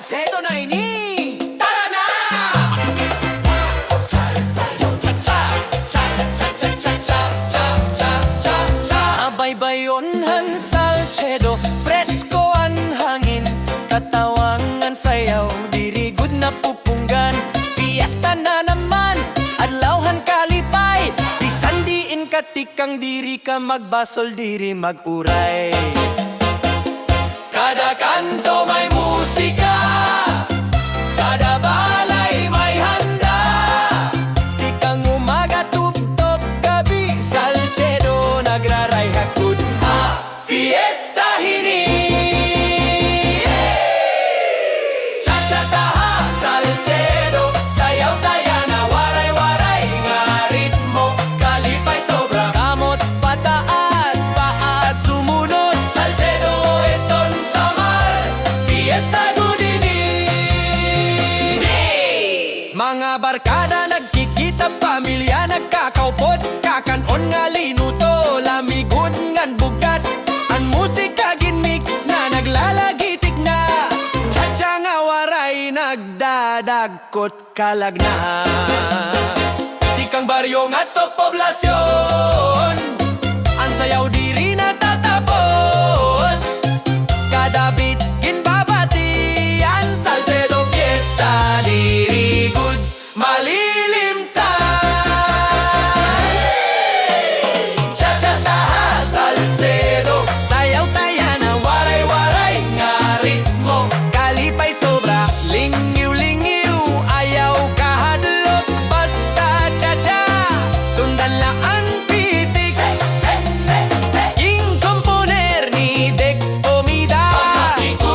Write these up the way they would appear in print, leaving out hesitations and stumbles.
Salcedo na ini! Tara na! Baybayonhan Salcedo, presko ang hangin, katawangan sayaw, dirigod na pupunggan. Fiesta na naman, adlawhan kalipay, disandiin katikang diri ka magbasol, diri maguray. Kada kanto may musika, kada balay may handa, tikang umaga tuptop gabi, Salcedo nagraray hakud. Fiesta hini, cha-cha taha, Salcedo, sayaw tayana, waray-waray nga ritmo, kalipay sobra, kamot pataas, paas sumunod, Salcedo eston samar, fiesta gudini. Mga barkada nagkikita, pamilya nagkakaupod, kakanon nga linuto, lamigod ngan bugat. Ang musika ginmix na naglalagitik na, cha-cha nga waray nagdadagkot kalagna. Tikang baryo nga to poblasyon, ang sayaw diri natatapos, kada beat ginbabatian, Salcedo fiesta diri good malilim ta. Cha-cha taha, Salcedo, sayaw tayana, waray-waray nga ritmo, kalipay sobra, lingiw-lingiw, ayaw kahadlok, basta cha-cha, sundan lang ang pitik. King komponer ni Dex Pomida,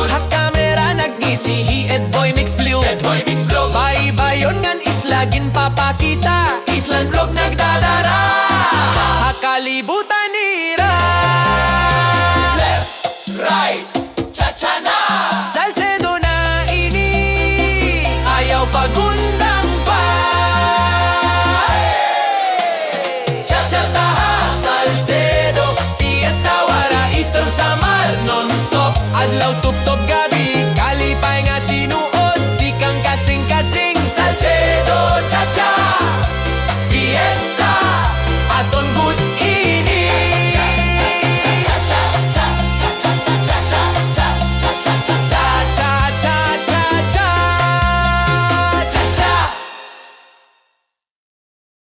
ha-kamera nag-isihi, Edboy Mix Vlog, baybayon ngan islagin papakita, Island Vlog nagdadara, hakalibutan ni